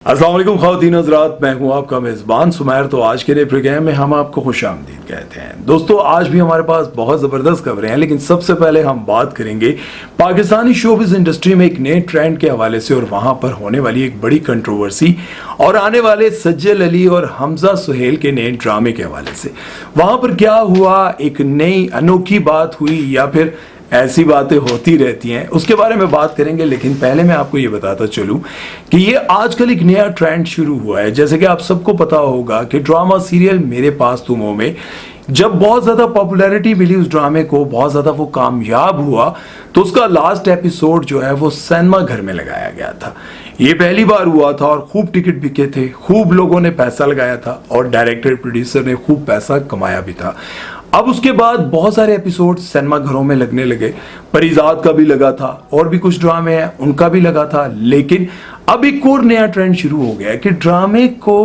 अस्सलाम वालेकुम ख़वातीन हज़रात, मैं हूं आपका मेज़बान सुमैर। तो आज के नए प्रोग्राम में हम आपको खुशामदीद कहते हैं। दोस्तों, आज भी हमारे पास बहुत ज़बरदस्त खबरें हैं, लेकिन सबसे पहले हम बात करेंगे पाकिस्तानी शोबिज़ इंडस्ट्री में एक नए ट्रेंड के हवाले से और वहां पर होने वाली एक बड़ी कंट्रोवर्सी और आने वाले सज्जल अली और हमजा सुहेल के नए ड्रामे के हवाले से। वहां पर क्या हुआ, एक नई अनोखी बात हुई या फिर ऐसी बातें होती रहती हैं, उसके बारे में बात करेंगे। लेकिन पहले मैं आपको ये बताता चलूं कि ये आजकल एक नया ट्रेंड शुरू हुआ है। जैसे कि आप सबको पता होगा कि ड्रामा सीरियल मेरे पास तुम हो में जब बहुत ज़्यादा पॉपुलैरिटी मिली उस ड्रामे को, बहुत ज़्यादा वो कामयाब हुआ, तो उसका लास्ट एपिसोड जो है वो सिनेमा घर में लगाया गया था। ये पहली बार हुआ था और खूब टिकट बिके थे, खूब लोगों ने पैसा लगाया था और डायरेक्टर प्रोड्यूसर ने खूब पैसा कमाया भी था। अब उसके बाद बहुत सारे एपिसोड सिनेमा घरों में लगने लगे। परिजात का भी लगा था और भी कुछ ड्रामे हैं उनका भी लगा था। लेकिन अब एक और नया ट्रेंड शुरू हो गया है कि ड्रामे को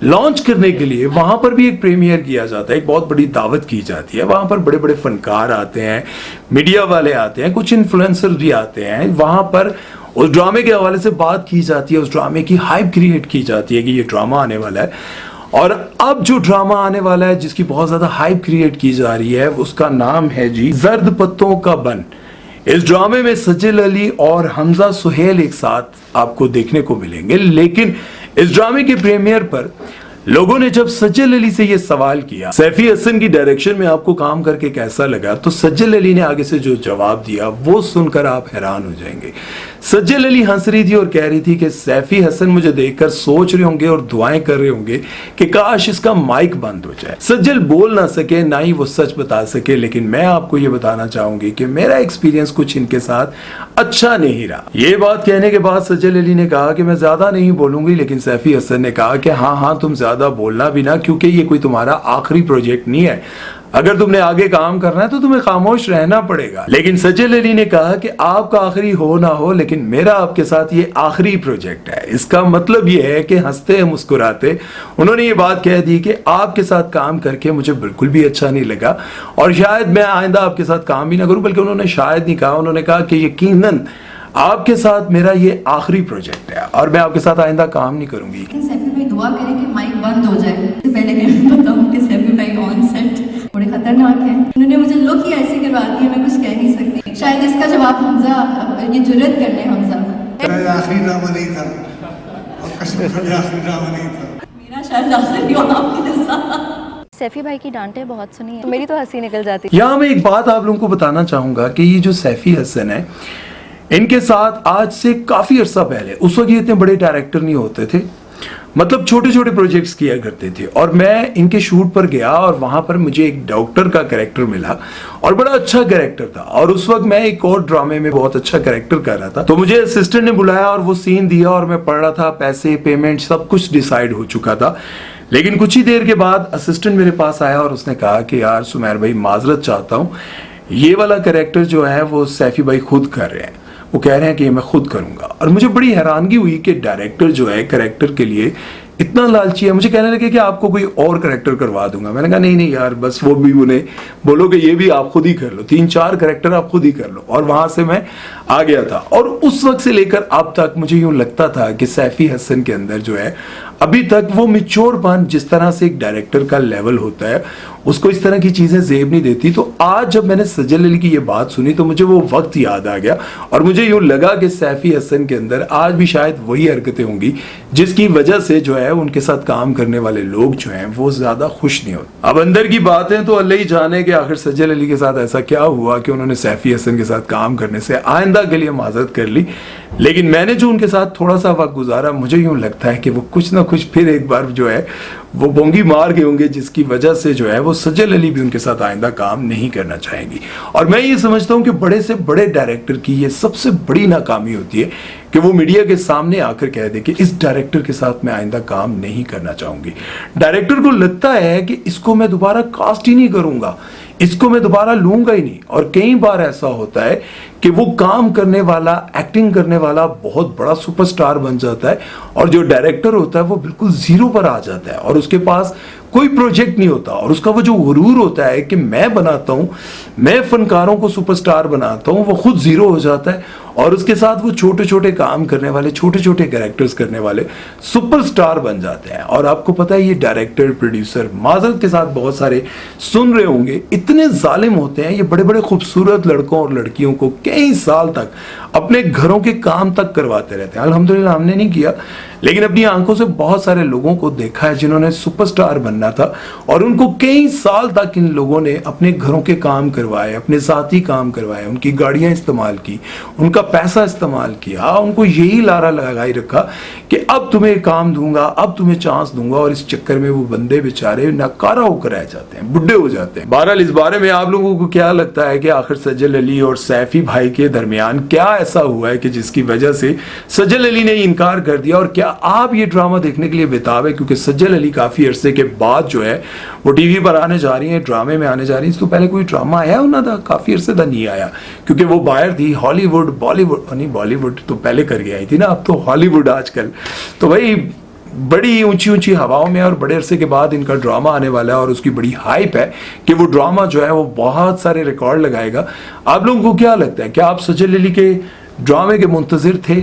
लॉन्च करने के लिए वहां पर भी एक प्रीमियर किया जाता है, एक बहुत बड़ी दावत की जाती है। वहां पर बड़े बड़े फनकार आते हैं, मीडिया वाले आते हैं, कुछ इन्फ्लुएंसर भी आते हैं। वहां पर उस ड्रामे के हवाले से बात की जाती है, उस ड्रामे की हाइप क्रिएट की जाती है कि ये ड्रामा आने वाला है। और अब जो ड्रामा आने वाला है, जिसकी बहुत ज्यादा हाइप क्रिएट की जा रही है, उसका नाम है जी जर्द पत्तों का बन। इस ड्रामे में सज्जल अली और हमजा सुहेल एक साथ आपको देखने को मिलेंगे। लेकिन इस ड्रामे के प्रीमियर पर लोगों ने जब सज्जल अली से यह सवाल किया सैफी हसन की डायरेक्शन में आपको काम करके कैसा लगा, तो सज्जल अली ने आगे से जो जवाब दिया वो सुनकर आप हैरान हो जाएंगे। सज्जल अली हंस रही थी और कह रही थी कि सैफी हसन मुझे देखकर सोच रहे होंगे और दुआएं कर रहे होंगे कि काश इसका माइक बंद हो जाए। सज्जल बोल ना सके, ना ही वो सच बता सके, लेकिन मैं आपको ये बताना चाहूंगी कि मेरा एक्सपीरियंस कुछ इनके साथ अच्छा नहीं रहा। ये बात कहने के बाद सज्जल अली ने कहा कि मैं ज्यादा नहीं बोलूंगी, लेकिन सैफी हसन ने कहा कि हाँ तुम ज्यादा बोलना भी ना, क्योंकि ये कोई तुम्हारा आखिरी प्रोजेक्ट नहीं है। अगर तुमने आगे काम करना है तो तुम्हें खामोश रहना पड़ेगा। लेकिन सज्जल अली ने कहा कि आपका आखिरी हो ना हो, लेकिन मेरा आपके साथ ये आखिरी प्रोजेक्ट है। इसका मतलब ये है कि हंसते मुस्कुराते उन्होंने ये बात कह दी कि आपके साथ काम करके मुझे बिल्कुल भी अच्छा नहीं लगा और शायद मैं आइंदा आपके साथ काम भी ना करूं। बल्कि उन्होंने शायद नहीं कहा, उन्होंने कहा कि यकीनन आपके साथ मेरा ये आखिरी प्रोजेक्ट है और मैं आपके साथ आइंदा काम नहीं करूंगी। सैफी भाई दुआ करें कि माइक बंद हो जाए। इससे पहले कि मैं बताऊं कि सैफी भाई ऑन सेट बड़े खतरनाक हैं। उन्होंने मुझे लुक ही ऐसी करवा दी है, मैं कुछ कह नहीं सकती। शायद इसका जवाब हमजा ये जुर्रत कर ले। हमजा आखिरी ड्रामा नहीं था और कसम से आखिरी ड्रामा नहीं था मेरा, शायद आखिरी हो आपके साथ। सैफी भाई की डांटे बहुत सुनी है तो मेरी तो हंसी निकल जाती। यहाँ मैं एक बात आप लोगों को बताना चाहूंगा कि ये जो सैफी हसन है, इनके साथ आज से काफी अरसा पहले, उस वक्त ये इतने बड़े डायरेक्टर नहीं होते थे, मतलब छोटे छोटे प्रोजेक्ट्स किया करते थे। और मैं इनके शूट पर गया और वहां पर मुझे एक डॉक्टर का कैरेक्टर मिला और बड़ा अच्छा कैरेक्टर था। और उस वक्त मैं एक और ड्रामे में बहुत अच्छा कैरेक्टर कर रहा था, तो मुझे असिस्टेंट ने बुलाया और वो सीन दिया और मैं पढ़ रहा था। पैसे, पेमेंट सब कुछ डिसाइड हो चुका था। लेकिन कुछ ही देर के बाद असिस्टेंट मेरे पास आया और उसने कहा कि यार सुमैर भाई, माजरत चाहता हूँ, ये वाला कैरेक्टर जो है वो सैफी भाई खुद कर रहे हैं, वो कह रहे हैं कि ये मैं खुद करूंगा। और मुझे बड़ी हैरानगी हुई कि डायरेक्टर जो है कैरेक्टर के लिए इतना लालची है। मुझे कहने लगे कि आपको कोई और कैरेक्टर करवा दूंगा। मैंने कहा नहीं यार, बस वो भी उन्हें बोलो कि ये भी आप खुद ही कर लो, 3-4 कैरेक्टर आप खुद ही कर लो। और वहां से मैं आ गया था। और उस वक्त से लेकर अब तक मुझे यूं लगता था कि सैफी हसन के अंदर जो है अभी तक वो मिच्योरपन, जिस तरह से एक डायरेक्टर का लेवल होता है, उसको इस तरह की चीजें जेब नहीं देती। तो आज जब मैंने सज्जल अली की ये बात सुनी तो मुझे वो वक्त याद आ गया और मुझे यूं लगा कि सैफी हसन के अंदर आज भी शायद वही हरकतें होंगी जिसकी वजह से जो है उनके साथ काम करने वाले लोग जो हैं वो ज्यादा खुश नहीं होते। अब अंदर की बातें तो अल्लाह ही जाने कि आखिर सज्जल अली के साथ ऐसा क्या हुआ कि उन्होंने सैफी हसन के साथ काम करने से आइंदा के लिए माजरत कर ली। लेकिन मैंने जो उनके साथ थोड़ा सा वक्त गुजारा, मुझे यूं लगता है कि वो कुछ ना कुछ फिर एक बार जो है वो बोंगी मार गए होंगे, जिसकी वजह से जो है वो सज्जल अली भी उनके साथ आइंदा काम नहीं करना चाहेंगी। और मैं ये समझता हूं कि बड़े से बड़े डायरेक्टर की ये सबसे बड़ी नाकामी होती है कि वो मीडिया के सामने आकर कह दे कि इस डायरेक्टर के साथ मैं आइंदा काम नहीं करना चाहूंगी। डायरेक्टर को लगता है कि इसको मैं दोबारा कास्ट ही नहीं करूंगा, इसको मैं दोबारा लूंगा ही नहीं। और कई बार ऐसा होता है कि वो काम करने वाला, एक्टिंग करने वाला बहुत बड़ा सुपरस्टार बन जाता है और जो डायरेक्टर होता है वो बिल्कुल जीरो पर आ जाता है और उसके पास कोई प्रोजेक्ट नहीं होता और उसका वो जो गुरूर होता है कि मैं बनाता हूं, मैं फनकारों को सुपरस्टार बनाता हूं, वो खुद जीरो हो जाता है और उसके साथ वो छोटे छोटे काम करने वाले, छोटे छोटे कैरेक्टर्स करने वाले सुपरस्टार बन जाते हैं। और आपको पता है ये डायरेक्टर, प्रोड्यूसर माजरत के साथ बहुत सारे सुन रहे होंगे, इतने जालिम होते हैं ये बड़े बड़े खूबसूरत लड़कों और लड़कियों को कई साल तक अपने घरों के काम तक करवाते रहते हैं। अल्हम्दुलिल्लाह हमने नहीं किया, लेकिन अपनी आंखों से बहुत सारे लोगों को देखा है जिन्होंने सुपरस्टार बनना था और उनको कई साल तक इन लोगों ने अपने घरों के काम करवाए, अपने साथी काम करवाए, उनकी गाड़ियां इस्तेमाल की, उनका पैसा इस्तेमाल किया, उनको यही लारा लगाई रखा कि अब तुम्हें काम दूंगा, अब तुम्हें चांस दूंगा और इस चक्कर में वो बंदे बेचारे नकारा होकर रह जाते हैं, बुढ़े हो जाते हैं। बहरहाल इस बारे में आप लोगों को क्या लगता है कि आखिर सज्जल अली और सैफी भाई के दरमियान क्या ऐसा हुआ है कि जिसकी वजह से सज्जल अली ने इनकार कर दिया और क्या आप ये ड्रामा देखने के लिए बेताब है? क्योंकि सज्जल अली काफी अरसे के बाद जो है वो टीवी पर आने जा रही है, ड्रामे में आने जा रही है। इससे पहले कोई ड्रामा आया होना था, काफी अरसे तक नहीं आया क्योंकि वो बाहर थी हॉलीवुड, बॉलीवुड नहीं, बॉलीवुड तो पहले कर गई थी ना, अब तो हॉलीवुड आजकल। तो भाई बड़ी ऊंची ऊंची हवाओं में और बड़े अरसे के बाद इनका ड्रामा आने वाला है और उसकी बड़ी हाइप है कि वो ड्रामा जो है वो बहुत सारे रिकॉर्ड लगाएगा। आप लोगों को क्या लगता है, क्या आप सज्जल अली के ड्रामे के मुंतजिर थे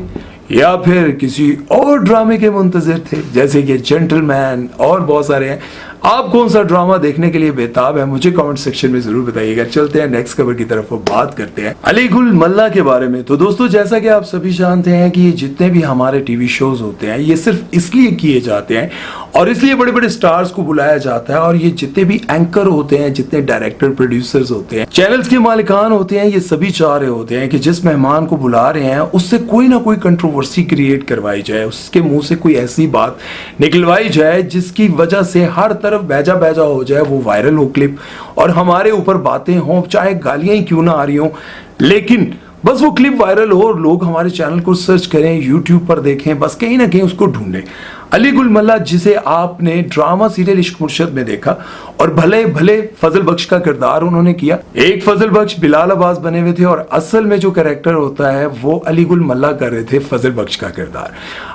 या फिर किसी और ड्रामे के मुंतजिर थे जैसे कि जेंटलमैन और बहुत सारे हैं? आप कौन सा ड्रामा देखने के लिए बेताब है मुझे कमेंट सेक्शन में जरूर बताइएगा। चलते हैं नेक्स्ट खबर की तरफ और बात करते हैं अली गुल मल्ला के बारे में। तो दोस्तों जैसा कि आप सभी जानते हैं कि ये जितने भी हमारे टीवी शोज होते हैं ये सिर्फ इसलिए किए जाते हैं और इसलिए बड़े बड़े स्टार्स को बुलाया जाता है और ये जितने भी एंकर होते हैं, जितने डायरेक्टर, प्रोड्यूसर्स होते हैं, चैनल्स के मालिकान होते हैं, ये सभी चाह रहे होते हैं कि जिस मेहमान को बुला रहे हैं उससे कोई ना कोई कंट्रोवर्सी क्रिएट करवाई जाए, उसके मुंह से कोई ऐसी बात निकलवाई जाए जिसकी वजह से हर तरफ बैजा बैजा हो जाए, वो वायरल हो क्लिप और हमारे ऊपर बातें हों, चाहे गालियां ही क्यों ना आ रही हो, लेकिन बस वो क्लिप वायरल हो और लोग हमारे चैनल को सर्च करें, यूट्यूब पर देखें, बस कहीं ना कहीं उसको ढूंढें। अली गुल मल्ला जिसे आपने ड्रामा सीरियल इश्क मुर्शद में देखा और भले भले फजल बख्श का किरदार उन्होंने किया, एक फजल बख्श बिलाल अब्बास बने हुए थे और असल में जो कैरेक्टर होता है वो अली गुल मल्ला कर रहे थे फजल बख्श का किरदार।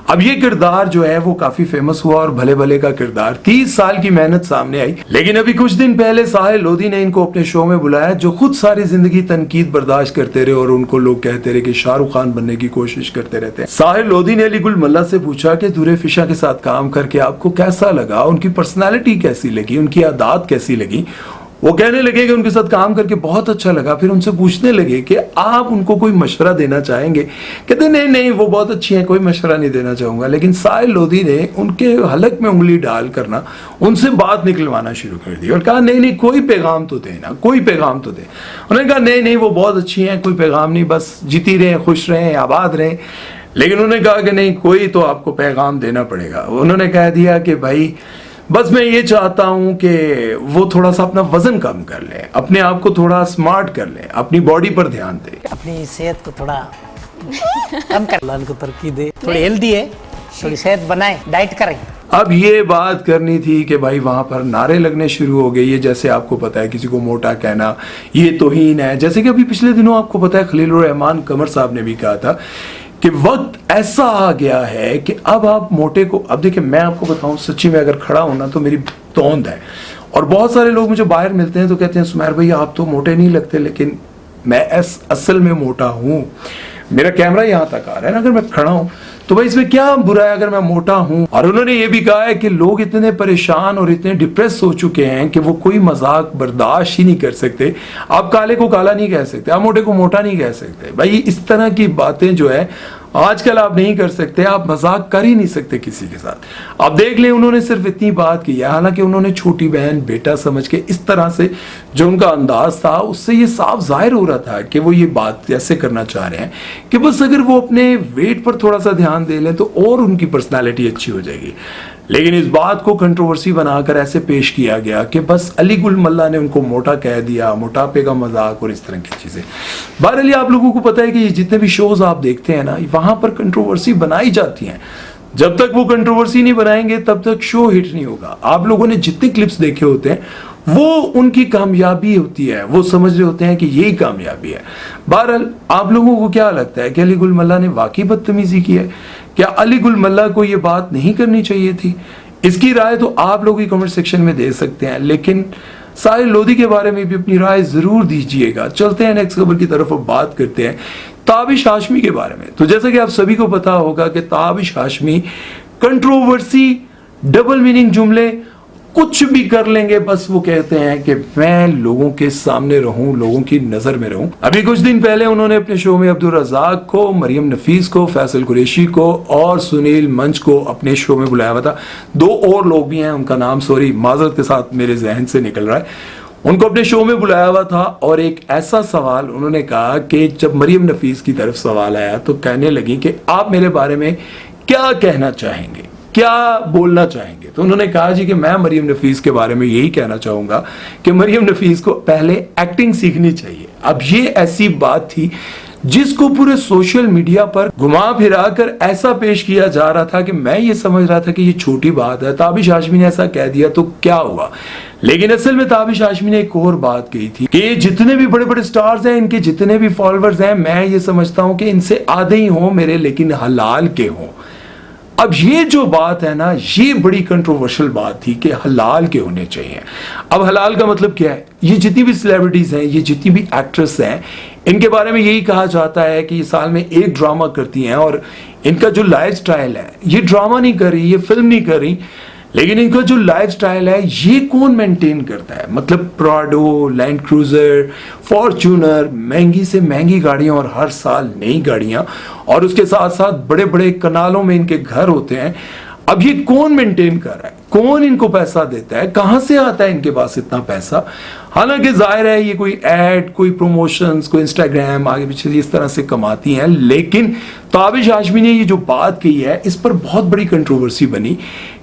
अब ये किरदार जो है वो काफी फेमस हुआ और भले भले का किरदार, 30 साल की मेहनत सामने आई, लेकिन अभी कुछ दिन पहले साहिल लोधी ने इनको अपने शो में बुलाया जो खुद सारी जिंदगी तनकीद बर्दाश्त करते रहे और उनको लोग कहते रहे कि शाहरुख खान बनने की कोशिश करते रहते हैं। साहिल लोधी ने अली गुल मल्ला से पूछा कि दूरे फिशा के साथ काम करके आपको कैसा लगा, उनकी पर्सनालिटी कैसी लगी, उनकी आदत कैसी लगी। वो कहने लगे कि उनके साथ काम करके बहुत अच्छा लगा। फिर उनसे पूछने लगे कि आप उनको कोई मशवरा देना चाहेंगे? कहते नहीं नहीं वो बहुत अच्छी हैं, कोई मशवरा नहीं देना चाहूंगा। लेकिन साहिल लोधी ने उनके हलक में उंगली डाल करना उनसे बात निकलवाना शुरू कर दी और कहा नहीं नहीं कोई पैगाम तो देना, कोई पैगाम तो दे। उन्होंने कहा नहीं नहीं वो बहुत अच्छी हैं, कोई पैगाम नहीं, बस जीती रहे, खुश रहें, आबाद रहें। लेकिन उन्होंने कहा कि नहीं कोई तो आपको पैगाम देना पड़ेगा। उन्होंने कह दिया कि भाई बस मैं ये चाहता हूं कि वो थोड़ा सा अपना वजन कम कर ले, अपने आप को थोड़ा स्मार्ट कर ले, अपनी बॉडी पर ध्यान दे, अपनी सेहत को थोड़ा कम कर, लाल को तरक्की दे, थोड़ी हेल्दी है, थोड़ी सेहत बनाए, डाइट करें। अब ये बात करनी थी कि भाई वहां पर नारे लगने शुरू हो गए। ये जैसे आपको पता है किसी को मोटा कहना ये तौहीन है, जैसे कि अभी पिछले दिनों आपको पता है खलीलुर रहमान कमर साहब ने भी कहा था कि वक्त ऐसा आ गया है कि अब आप मोटे को, अब देखिए मैं आपको बताऊं सच्ची में अगर खड़ा हूं ना तो मेरी तोंद है और बहुत सारे लोग मुझे बाहर मिलते हैं तो कहते हैं सुमैर भाई आप तो मोटे नहीं लगते, लेकिन मैं असल में मोटा हूं। मेरा कैमरा यहां तक आ रहा है ना, अगर मैं खड़ा हूं तो भाई इसमें क्या बुरा है अगर मैं मोटा हूं। और उन्होंने ये भी कहा है कि लोग इतने परेशान और इतने डिप्रेस हो चुके हैं कि वो कोई मजाक बर्दाश्त ही नहीं कर सकते। आप काले को काला नहीं कह सकते, आप मोटे को मोटा नहीं कह सकते। भाई इस तरह की बातें जो है आजकल आप नहीं कर सकते, आप मजाक कर ही नहीं सकते किसी के साथ। आप देख लें उन्होंने सिर्फ इतनी बात की है, हालांकि उन्होंने छोटी बहन बेटा समझ के इस तरह से जो उनका अंदाज था उससे ये साफ जाहिर हो रहा था कि वो ये बात ऐसे करना चाह रहे हैं कि बस अगर वो अपने वेट पर थोड़ा सा ध्यान दे लें तो और उनकी पर्सनालिटी अच्छी हो जाएगी। लेकिन इस बात को कंट्रोवर्सी बनाकर ऐसे पेश किया गया कि बस अली गुल मल्ला ने उनको मोटा कह दिया, मोटापे का मजाक और इस तरह की चीजें। बहरहाल आप लोगों को पता है कि जितने भी शोज आप देखते हैं ना वहां पर कंट्रोवर्सी बनाई जाती है। जब तक वो कंट्रोवर्सी नहीं बनाएंगे तब तक शो हिट नहीं होगा। आप लोगों ने जितने क्लिप्स देखे होते हैं वो उनकी कामयाबी होती है, वो समझ रहे होते हैं कि यही कामयाबी है। बहरहाल आप लोगों को क्या लगता है कि अली गुल मल्ला ने वाकई बदतमीजी की है? क्या अली गुल मल्ला को ये बात नहीं करनी चाहिए थी? इसकी राय तो आप लोग ही कमेंट सेक्शन में दे सकते हैं, लेकिन साहिर लोधी के बारे में भी अपनी राय जरूर दीजिएगा। चलते हैं नेक्स्ट खबर की तरफ और बात करते हैं ताबिश हाशमी के बारे में। तो जैसा कि आप सभी को पता होगा कि Tabish Hashmi controversy, double meaning जुमले, कुछ भी कर लेंगे, बस वो कहते हैं कि मैं लोगों के सामने रहूं, लोगों की नजर में रहूं। अभी कुछ दिन पहले उन्होंने अपने शो में अब्दुल रज़ाक को, मरियम नफीस को, फैसल कुरैशी को और सुनील मंच को अपने शो में बुलाया हुआ था। 2 और लोग भी हैं, उनका नाम सॉरी माजरत के साथ मेरे जहन से निकल रहा है। उनको अपने शो में बुलाया हुआ था और एक ऐसा सवाल उन्होंने कहा कि जब मरियम नफीस की तरफ सवाल आया तो कहने लगी कि आप मेरे बारे में क्या कहना चाहेंगे, क्या बोलना चाहेंगे? तो उन्होंने कहा जी कि मैं मरियम नफीस के बारे में यही कहना चाहूंगा कि मरियम नफीस को पहले एक्टिंग सीखनी चाहिए। अब ये ऐसी बात थी जिसको पूरे सोशल मीडिया पर घुमा फिरा कर ऐसा पेश किया जा रहा था कि मैं ये समझ रहा था कि ये छोटी बात है, ताबिश हाशमी ने ऐसा कह दिया तो क्या हुआ। लेकिन असल में ताबिश हाशमी ने एक और बात कही थी कि जितने भी बड़े बड़े स्टार्स हैं, इनके जितने भी फॉलोअर्स हैं, मैं ये समझता हूं कि इनसे आधे ही हों मेरे, लेकिन हलाल के हों। अब ये जो बात है ना, ये बड़ी कंट्रोवर्शियल बात थी कि हलाल के होने चाहिए। अब हलाल का मतलब क्या है? ये जितनी भी सेलिब्रिटीज हैं, ये जितनी भी एक्ट्रेस हैं, इनके बारे में यही कहा जाता है कि ये साल में एक ड्रामा करती हैं और इनका जो लाइफस्टाइल है, ये ड्रामा नहीं कर रही, ये फिल्म नहीं कर रही, लेकिन इनका जो लाइफस्टाइल है ये कौन मेंटेन करता है? मतलब प्राडो, लैंड क्रूजर, फॉर्च्यूनर, महंगी से महंगी गाड़ियां और हर साल नई गाड़ियां, और उसके साथ साथ बड़े बड़े कनालों में इनके घर होते हैं। अब ये कौन मेंटेन कर रहा है? कौन इनको पैसा देता है? कहां से आता है इनके पास इतना पैसा? हालांकि जाहिर है ये कोई एड, कोई प्रमोशंस, कोई इंस्टाग्राम आगे पीछे इस तरह से कमाती हैं, लेकिन ताबिश हाशमी ने ये जो बात कही है इस पर बहुत बड़ी कंट्रोवर्सी बनी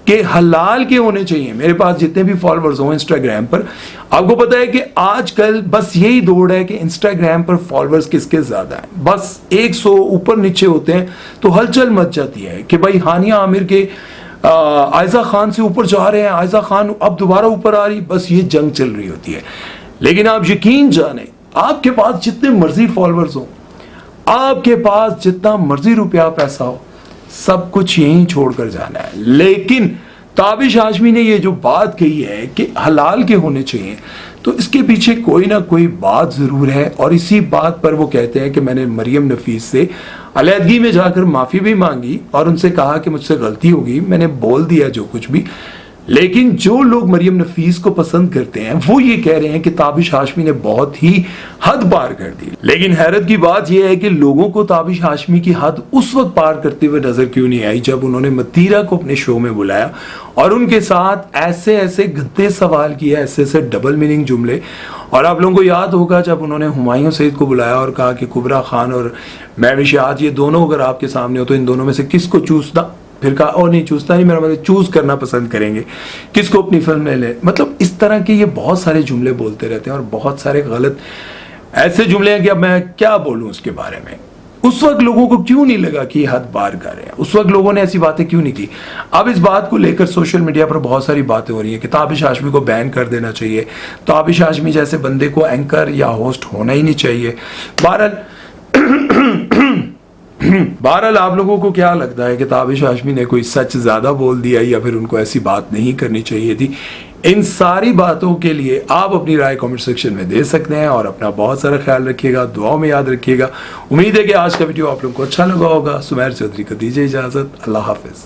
कि हलाल के होने चाहिए। मेरे पास जितने भी फॉलोअर्स हो इंस्टाग्राम पर, आपको पता है कि आजकल बस यही दौड़ है कि इंस्टाग्राम पर फॉलोअर्स किसके ज्यादा हैं। बस 100 ऊपर नीचे होते हैं तो हलचल मच जाती है कि भाई हानिया आमिर के आयजा खान से ऊपर जा रहे हैं, आयजा खान अब दोबारा ऊपर आ रही, बस ये जंग चल रही होती है। लेकिन आप यकीन जाने, आपके पास जितने मर्जी फॉलोअर्स हो, आपके पास जितना मर्जी रुपया पैसा हो, सब कुछ यहीं छोड़कर जाना है। लेकिन ताबिश हाशमी ने ये जो बात कही है कि हलाल के होने चाहिए, तो इसके पीछे कोई ना कोई बात जरूर है, और इसी बात पर वो कहते हैं कि मैंने मरियम नफीस से अलहदगी में जाकर माफी भी मांगी और उनसे कहा कि मुझसे गलती होगी, मैंने बोल दिया जो कुछ भी। लेकिन जो लोग मरियम नफीस को पसंद करते हैं वो ये कह रहे हैं कि ताबिश हाशमी ने बहुत ही हद पार कर दी। लेकिन हैरत की बात यह है कि लोगों को ताबिश हाशमी की हद उस वक्त पार करते हुए नजर क्यों नहीं आई जब उन्होंने मतीरा को अपने शो में बुलाया और उनके साथ ऐसे ऐसे गंदे सवाल किए, ऐसे ऐसे डबल मीनिंग जुमले। और आप लोगों को याद होगा जब उन्होंने हुमायूं सईद को बुलाया और कहा कि कुबरा खान और महविश आज ये दोनों अगर आपके सामने हो तो इन दोनों में से किसको चूसना, फिर कहा और नहीं चूसता नहीं, मेरा मतलब चूज करना पसंद करेंगे, किसको अपनी फिल्म में ले। मतलब इस तरह के ये बहुत सारे जुमले बोलते रहते हैं और बहुत सारे गलत ऐसे जुमले हैं कि अब मैं क्या बोलूं उसके बारे में। उस वक्त लोगों को क्यों नहीं लगा कि ये हद पार कर रहे हैं? उस वक्त लोगों ने ऐसी बातें क्यों नहीं की? अब इस बात को लेकर सोशल मीडिया पर बहुत सारी बातें हो रही है कि ताबिश हाशमी को बैन कर देना चाहिए, ताबिश हाशमी जैसे बंदे को एंकर या होस्ट होना ही नहीं चाहिए। बहरहाल आप लोगों को क्या लगता है कि ताबिश हाशमी ने कोई सच ज्यादा बोल दिया या फिर उनको ऐसी बात नहीं करनी चाहिए थी? इन सारी बातों के लिए आप अपनी राय कमेंट सेक्शन में दे सकते हैं और अपना बहुत सारा ख्याल रखिएगा, दुआओं में याद रखिएगा। उम्मीद है कि आज का वीडियो आप लोगों को अच्छा लगा होगा। सुमैर चौधरी को दीजिए इजाजत, अल्लाह हाफिज।